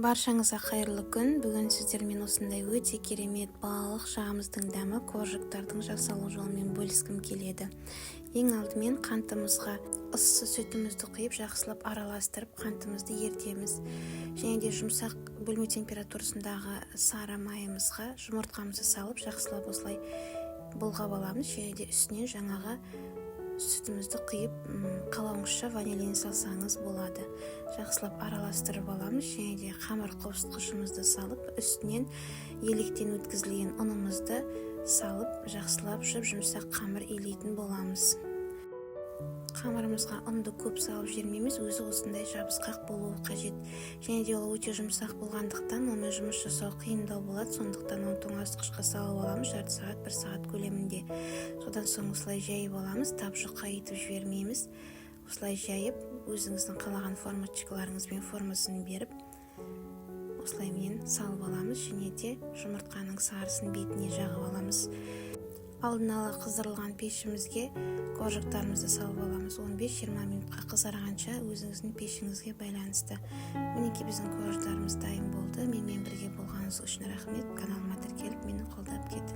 Баршаңызға қайырлы күн. Бүгін сіздермен осындай өте керемет балалық шағымыздың дәмі қуыршақтардың жасалу жолымен бөліскім келеді. Ең алдымен қантымызға ыссы сүтімізді құйып, жақсылап араластырып, қантымызды ертеміз. Және де жұмсақ бөлме температурасындағы сары майымызға жұмыртқамызды салып, жақсылап осылай бұлғап аламыз. Және де үстінен жаңағы сүтімізді құйып, қалауыңызша ванилин салсаңыз болады. Жақсылап араластырып аламыз. Және де қамыр қосқышымызды салып, үстінен електен өткізілген ұнымызды салып, жақсылап жұмсақ қамыр илейтін боламыз. Қамырымызға ұнды көп салып жібермейміз, өзі осындай жабысқақ болуы қажет. Және де ол өте жұмсақ болғандықтан онымен жұмыс жасау қиындау болады. Сондықтан оны тоңазытқышқа салып аламыз, жарты сағат, 1 сағат көлемінде. Содан соң осылай жайып аламыз, тапшыққа етіп жібермейміз. Осылай жайып, өзіңіздің қалаған формочкаларыңызбен формасын беріп, осылай мен салып аламыз. Және де жұмыртқаның сарысын бетіне жағып аламыз. Алдын ала қыздырылған пешімізге қуыршақтарымызды салып аламыз. 15-20 минутқа қызарғанша өзіңіздің пешіңізге байланысты. Мінекей біздің қуыршақтарымыз дайын болды. Менімен бірге болғаныңыз үшін рахмет. Каналыма тіркеліп, мені қолдап кетіңіз.